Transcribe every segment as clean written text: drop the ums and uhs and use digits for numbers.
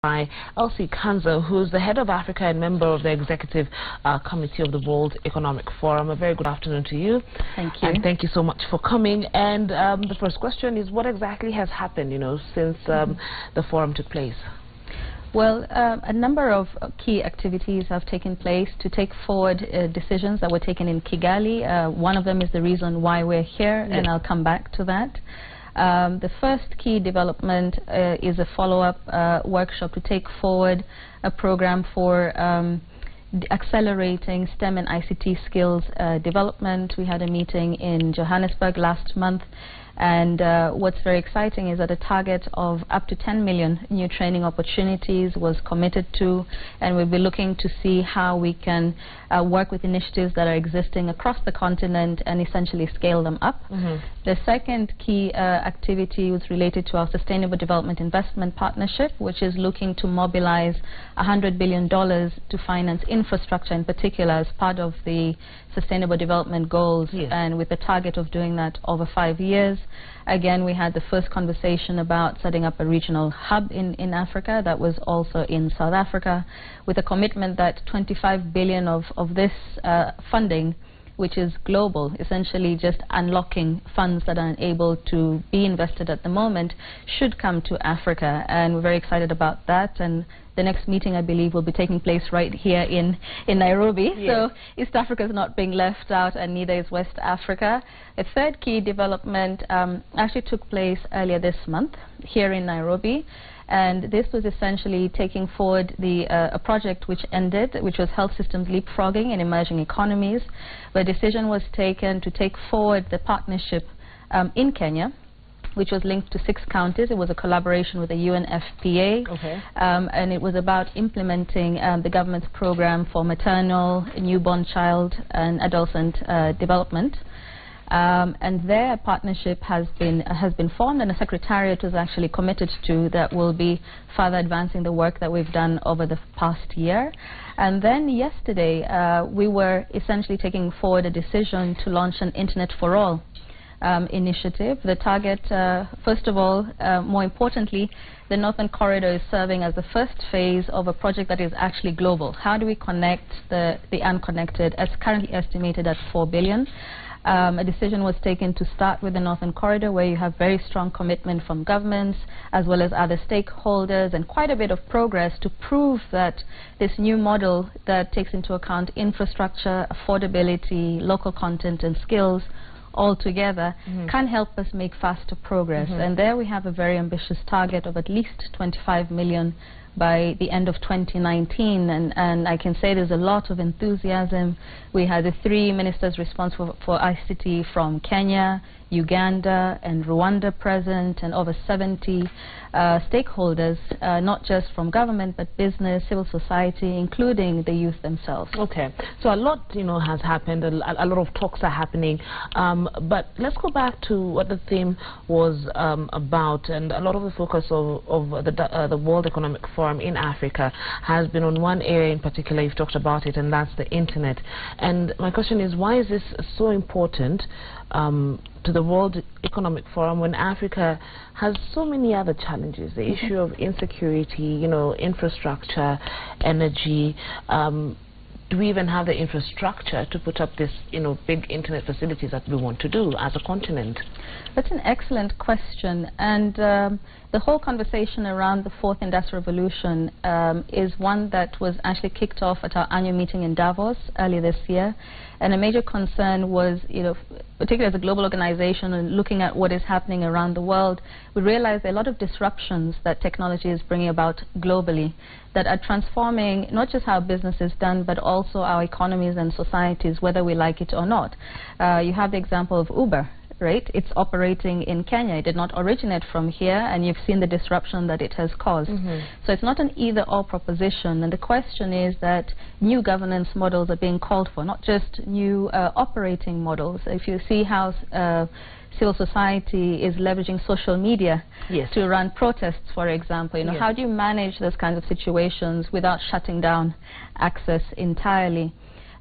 by Elsie Kanza, who's the head of Africa and member of the executive committee of the World Economic Forum. A very good afternoon to you. Thank you. And thank you so much for coming. And the first question is, what exactly has happened, since the forum took place? Well, a number of key activities have taken place to take forward decisions that were taken in Kigali. One of them is the reason why we're here, and I'll come back to that. The first key development is a follow-up workshop to take forward a program for accelerating STEM and ICT skills development. We had a meeting in Johannesburg last month, and what's very exciting is that a target of up to 10 million new training opportunities was committed to, and we'll be looking to see how we can work with initiatives that are existing across the continent and essentially scale them up. The second key activity was related to our Sustainable Development Investment Partnership, which is looking to mobilize $100 billion to finance infrastructure in particular as part of the Sustainable Development Goals, and with the target of doing that over 5 years. Again, we had the first conversation about setting up a regional hub in Africa. That was also in South Africa, with a commitment that 25 billion of this funding, which is global, essentially just unlocking funds that are unable to be invested at the moment, should come to Africa. And we're very excited about that. And the next meeting, I believe, will be taking place right here in Nairobi. So East Africa is not being left out, and neither is West Africa. A third key development actually took place earlier this month here in Nairobi. And this was essentially taking forward a project which ended, which was health systems leapfrogging in emerging economies, where a decision was taken to take forward the partnership in Kenya, which was linked to 6 counties. It was a collaboration with the UNFPA, and it was about implementing the government's program for maternal, newborn child, and adolescent development. And their partnership has been formed, and a secretariat was actually committed to that will be further advancing the work that we've done over the past year. And then yesterday, we were essentially taking forward a decision to launch an Internet for All initiative. The target, first of all, more importantly, the Northern Corridor is serving as the first phase of a project that is actually global. How do we connect the unconnected, as currently estimated at 4 billion? A decision was taken to start with the Northern Corridor, where you have very strong commitment from governments as well as other stakeholders, and quite a bit of progress to prove that this new model that takes into account infrastructure, affordability, local content and skills all together can help us make faster progress. And there we have a very ambitious target of at least 25 million by the end of 2019, and I can say there's a lot of enthusiasm. We had the 3 ministers responsible for ICT from Kenya, Uganda and Rwanda present, and over 70 stakeholders, not just from government but business, civil society, including the youth themselves. Okay, so a lot has happened, a lot of talks are happening, but let's go back to what the theme was about. And a lot of the focus of the World Economic Forum in Africa has been on one area in particular. You've talked about it, and that's the internet. And my question is, why is this so important to the World Economic Forum when Africa has so many other challenges? The issue of insecurity, infrastructure, energy. Do we even have the infrastructure to put up this, big internet facilities that we want to do as a continent? That's an excellent question, and the whole conversation around the 4th Industrial Revolution is one that was actually kicked off at our annual meeting in Davos earlier this year. And a major concern was, particularly as a global organization and looking at what is happening around the world, we realized there are a lot of disruptions that technology is bringing about globally that are transforming not just how business is done, but also our economies and societies, whether we like it or not. You have the example of Uber. Right? It's operating in Kenya. It did not originate from here, and you've seen the disruption that it has caused. So it's not an either-or proposition, and the question is that new governance models are being called for, not just new operating models. If you see how civil society is leveraging social media to run protests, for example, how do you manage those kinds of situations without shutting down access entirely?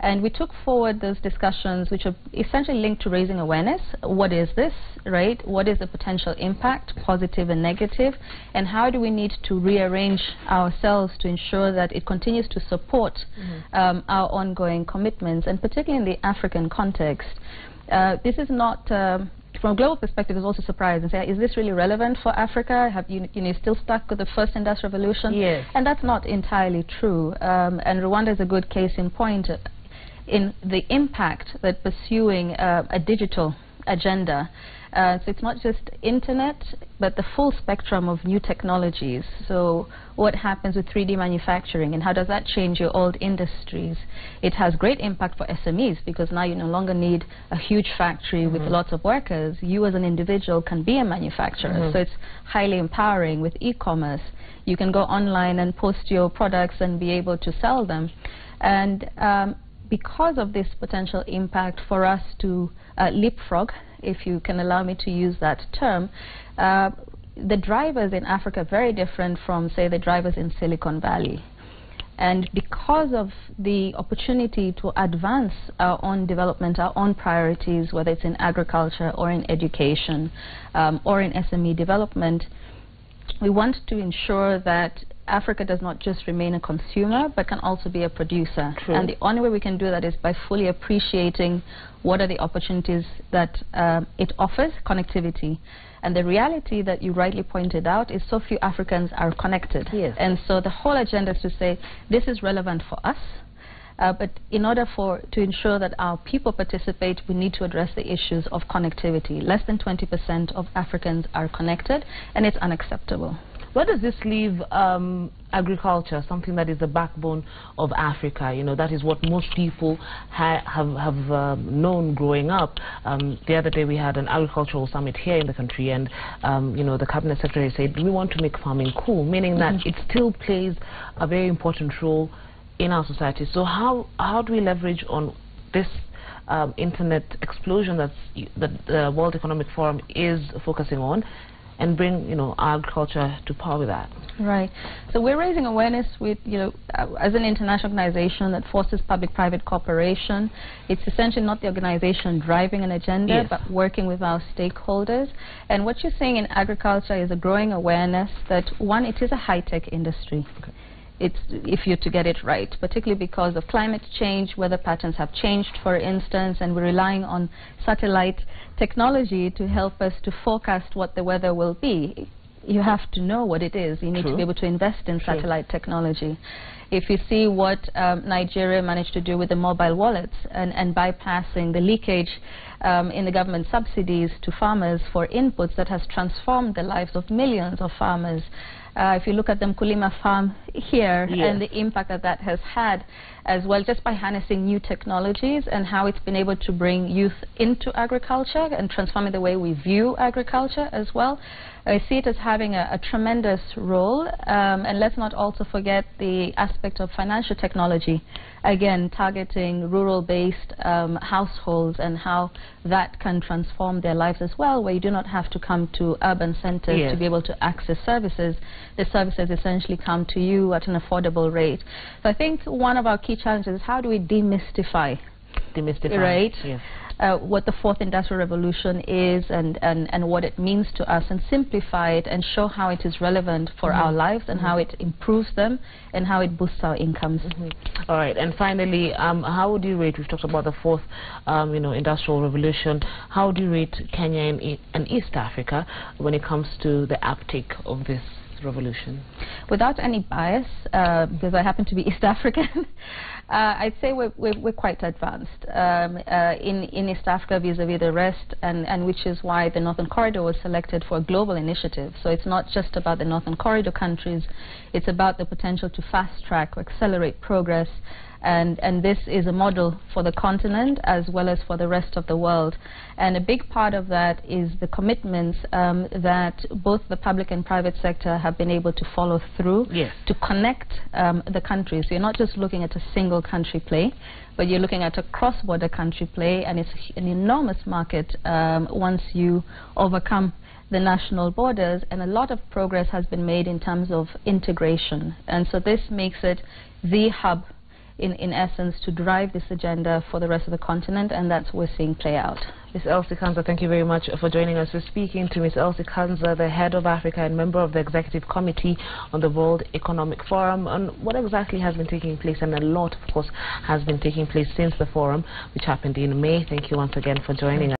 And we took forward those discussions, which are essentially linked to raising awareness. What is this, right? What is the potential impact, positive and negative? And how do we need to rearrange ourselves to ensure that it continues to support our ongoing commitments, and particularly in the African context. This is not, from a global perspective, is also surprised and say, is this really relevant for Africa? Have you still stuck with the first industrial revolution? Yes. And that's not entirely true. And Rwanda is a good case in point in the impact that pursuing a digital agenda. So it's not just internet, but the full spectrum of new technologies. So what happens with 3D manufacturing, and how does that change your old industries? It has great impact for SMEs, because now you no longer need a huge factory with lots of workers. You as an individual can be a manufacturer. So it's highly empowering. With e-commerce, you can go online and post your products and be able to sell them. And because of this potential impact, for us to leapfrog, if you can allow me to use that term, the drivers in Africa are very different from, say, the drivers in Silicon Valley. And because of the opportunity to advance our own development, our own priorities, whether it's in agriculture or in education or in SME development, we want to ensure that Africa does not just remain a consumer, but can also be a producer. True. And the only way we can do that is by fully appreciating what are the opportunities that it offers, connectivity. And the reality that you rightly pointed out is so few Africans are connected. Yes. And so the whole agenda is to say, this is relevant for us, but in order to ensure that our people participate, we need to address the issues of connectivity. Less than 20% of Africans are connected, and it's unacceptable. Where does this leave agriculture, something that is the backbone of Africa? You know, that is what most people have known growing up. The other day we had an agricultural summit here in the country, and you know, the cabinet secretary said we want to make farming cool, meaning that it still plays a very important role in our society. So how do we leverage on this internet explosion that the World Economic Forum is focusing on, and bring, you know, agriculture to par with that? Right. So we're raising awareness with, you know, as an international organization that fosters public-private cooperation. It's essentially not the organization driving an agenda, but working with our stakeholders. And what you're seeing in agriculture is a growing awareness that, one, it is a high-tech industry. It's, if you're to get it right, particularly because of climate change, weather patterns have changed, for instance, and we're relying on satellite technology to help us to forecast what the weather will be. You have to know what it is. You need to be able to invest in satellite technology. If you see what Nigeria managed to do with the mobile wallets and bypassing the leakage in the government subsidies to farmers for inputs, that has transformed the lives of millions of farmers. If you look at the Mkulima farm here and the impact that that has had as well, just by harnessing new technologies and how it's been able to bring youth into agriculture and transforming the way we view agriculture as well. I see it as having a tremendous role, and let's not also forget the aspect of financial technology, again targeting rural-based households and how that can transform their lives as well, where you do not have to come to urban centers to be able to access services. The services essentially come to you at an affordable rate. So I think one of our key challenges is how do we demystify right? What the fourth industrial revolution is and what it means to us, and simplify it and show how it is relevant for our lives and how it improves them and how it boosts our incomes. All right, and finally, how would you rate, we've talked about the fourth you know, industrial revolution, how would you rate Kenya and East Africa when it comes to the uptake of this revolution? Without any bias, because I happen to be East African, I'd say we're quite advanced in East Africa vis-a-vis the rest, and which is why the Northern Corridor was selected for a global initiative. So it's not just about the Northern Corridor countries, it's about the potential to fast-track or accelerate progress. And this is a model for the continent as well as for the rest of the world. And a big part of that is the commitments that both the public and private sector have been able to follow through to connect the countries. So you're not just looking at a single country play, but you're looking at a cross-border country play, and it's an enormous market once you overcome the national borders, and a lot of progress has been made in terms of integration. And so this makes it the hub in essence, to drive this agenda for the rest of the continent, and that's what we're seeing play out. Ms. Elsie Kanza, thank you very much for joining us. We're speaking to Ms. Elsie Kanza, the head of Africa and member of the Executive Committee on the World Economic Forum, on what exactly has been taking place, and a lot, of course, has been taking place since the forum, which happened in May. Thank you once again for joining us.